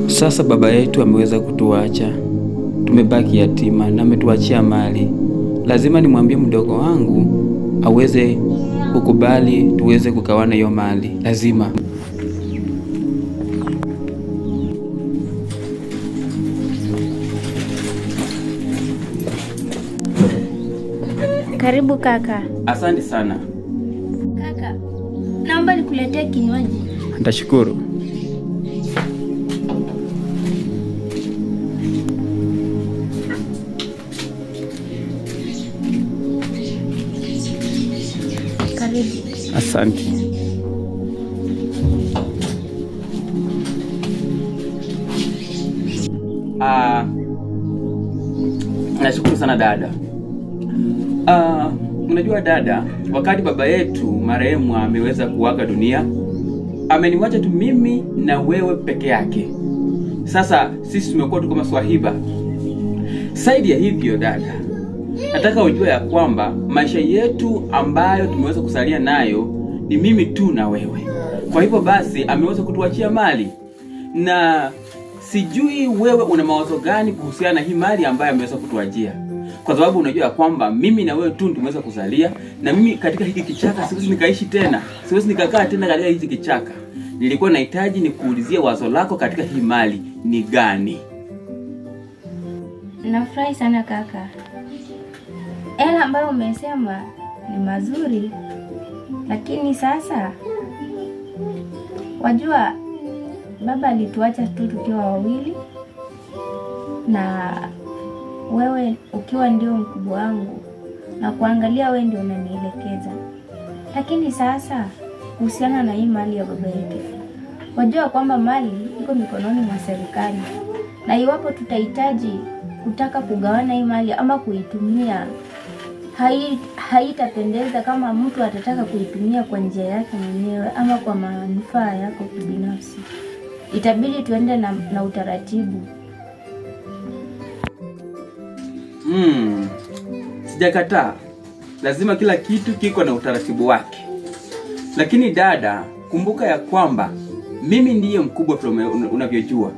Sasa baba yetu ameweza kutuacha, tumebaki yatima na ametuachia mali. Lazima nimwambie mdogo wangu aweze kukubali tuweze kugawana hiyo mali. Lazima. Karibu kaka. Asante sana. Kaka, naomba nikuletee kinywaji. Nitashukuru. Karibu. Asante. Nashukuru sana dada. Unajua dada, wakati baba yetu marehemu ameweza kuaga dunia, ameniwacha tu mimi na wewe peke yake. Sasa sisi tumekuwa tu kama swahiba. Zaidi ya hivyo dada, nataka ujue ya kwamba maisha yetu ambayo tumeweza kusalia nayo ni mimi tu na wewe. Kwa hivyo basi ameweza kutuachia mali. Na sijui wewe una mawazo gani kuhusiana na hii mali ambayo ameweza kutuachia. Kwa sababu unajua ya kwamba mimi na wewe tu tumeweza kuzalia, na mimi katika hiki kichaka siwezi nikaishi tena. Siwezi nikakaa tena katika hiki kichaka. Nilikuwa nahitaji nikuulizie wazo lako katika hii mali ni gani? Nafurahi sana kaka. Hela ambayo umesema ni mazuri, lakini sasa wajua baba alituacha tu tukiwa wawili, na wewe ukiwa ndio mkubwa wangu na kuangalia wewe ndio unanielekeza. Lakini sasa kuhusiana na hii mali ya baba yetu, wajua kwamba mali iko mikononi mwa serikali, na iwapo tutahitaji kutaka kugawana hii mali ama kuitumia, haitapendeza kama mtu atataka kuitumia kwa njia yake mwenyewe ama kwa manufaa yako kibinafsi. Itabidi tuende na utaratibu. Sijakataa. Lazima kila kitu kiko na utaratibu wake. Lakini dada, kumbuka ya kwamba mimi ndiye mkubwa unavyojua.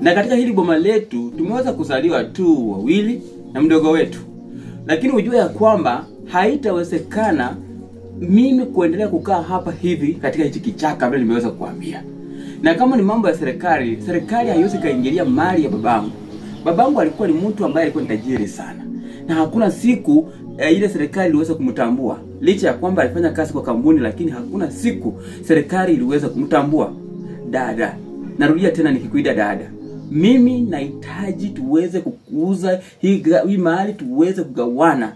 Na katika hili boma letu tumeweza kuzaliwa tu wawili na mdogo wetu. Lakini ujue ya kwamba haitawezekana mimi kuendelea kukaa hapa hivi katika hichi kichaka vile nimeweza kuambia. Na kama ni mambo ya serikali, serikali haiwezi kaingilia mali ya babangu. Babangu alikuwa ni mtu ambaye alikuwa ni tajiri sana. Na hakuna siku ile serikali iliweza kumtambua. Licha ya kwamba alifanya kazi kwa kampuni, lakini hakuna siku serikali iliweza kumtambua. Dada, narudia tena nikikuida dada, mimi nahitaji tuweze kukuza hii mahali, tuweze kugawana,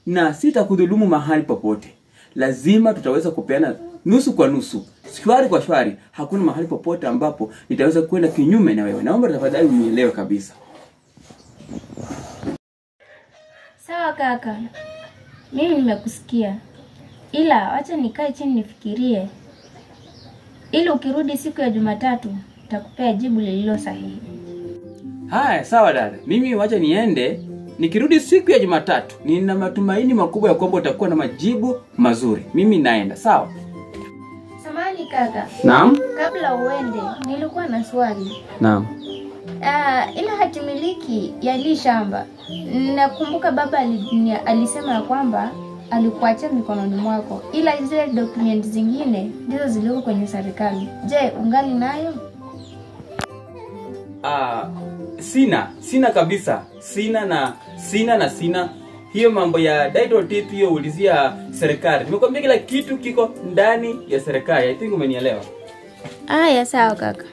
na sitakudhulumu mahali popote. Lazima tutaweza kupeana nusu kwa nusu, shwari kwa shwari. Hakuna mahali popote ambapo nitaweza kwenda kinyume na wewe. Naomba tafadhali unielewe kabisa. Sawa kaka, mimi nimekusikia, ila acha nikae chini nifikirie, ili ukirudi siku ya Jumatatu nitakupea jibu lililo sahihi. Haya, sawa dada. Mimi wacha niende, nikirudi siku ya Jumatatu nina matumaini makubwa ya kwamba utakuwa na majibu mazuri. Mimi naenda, sawa? Samahani kaka. Naam. Kabla uende, nilikuwa na swali. Naam. Ila hatimiliki ya hili shamba, nakumbuka baba alisema ya kwamba alikuachia mikononi mwako, ila zile document zingine ndizo ziliko kwenye serikali. Je, ungali nayo? Sina kabisa. Sina. Hiyo mambo ya title deed hiyo ulizia serikali. Nimekwambia kila kitu kiko ndani ya serikali. I think umenielewa. Haya, sawa kaka.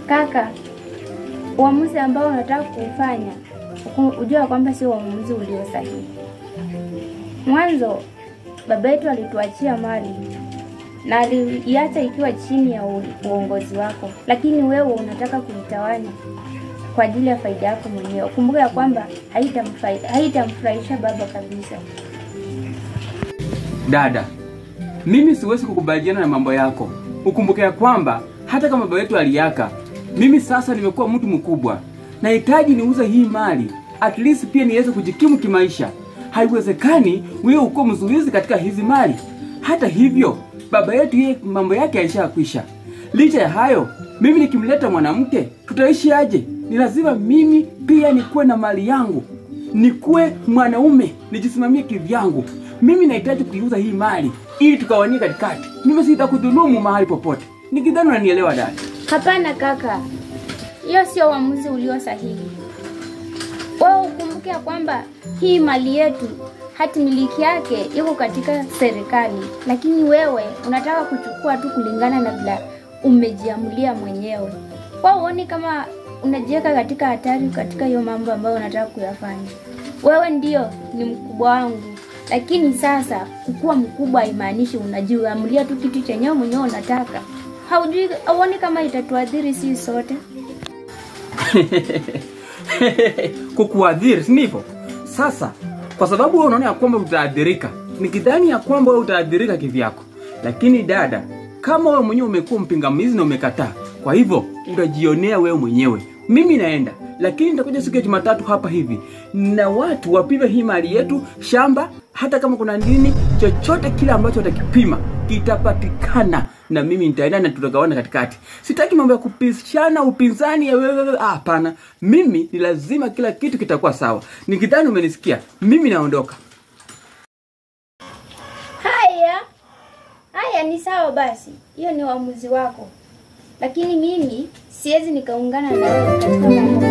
Kaka, uamuzi ambao unataka kufanya, ujua kwamba si uamuzi ulio sahihi. Mwanzo baba yetu alituachia mali na aliacha ikiwa chini ya uongozi wako, lakini wewe unataka kuitawanya kwa ajili ya faida yako mwenyewe. Kumbuka ya kwamba haitamfurahisha baba kabisa. Dada, mimi siwezi kukubaliana na mambo yako. Ukumbuke ya kwamba hata kama baba yetu aliaka, mimi sasa nimekuwa mtu mkubwa. Nahitaji niuze hii mali, at least pia niweze kujikimu kimaisha. haiwezekani wewe uko mzuizi katika hizi mali. Hata hivyo, baba yetu yeye mambo yake yalishakwisha. Licha ya hayo, mimi nikimleta mwanamke, tutaishi aje? Ni lazima mimi pia nikuwe na mali yangu. Nikuwe mwanaume, nijisimamie kivyangu. Mimi nahitaji kuiuza hii mali ili tukawanie katikati. Mimi sitakudhulumu mahali popote. Nikidhani unanielewa dada. Hapana kaka. Hiyo sio uamuzi ulio sahihi. Wewe ukumbuke kwamba hii mali yetu hati miliki yake iko katika serikali, lakini wewe unataka kuchukua tu kulingana na vile umejiamulia mwenyewe. Wewe uone kama unajiweka katika hatari katika hiyo mambo ambayo unataka kuyafanya. Wewe ndio ni mkubwa wangu, lakini sasa kukuwa mkubwa haimaanishi unajiamulia tu kitu chenyewe mwenyewe unataka. Haujui, uone kama itatuadhiri sisi sote. Kukuadhiri, si ndivyo? Sasa kwa sababu wewe unaona kwamba utaadhirika, nikidhani ya kwamba wewe utaadhirika kivyako. Lakini dada, kama wewe mwenyewe umekuwa mpingamizi na umekataa, kwa hivyo utajionea wewe mwenyewe. Mimi naenda, lakini nitakuja siku ya Jumatatu hapa hivi na watu wapime hii mali yetu, shamba, hata kama kuna nini, chochote kile ambacho watakipima kitapatikana, na mimi nitaenda na tutagawana katikati. Sitaki mambo ya kupishana, upinzani ya wewe. Hapana, mimi ni lazima kila kitu kitakuwa sawa. Nikidhani umenisikia, mimi naondoka. Haya ni sawa basi. Hiyo ni uamuzi wako. Lakini mimi siwezi nikaungana na wewe katika mambo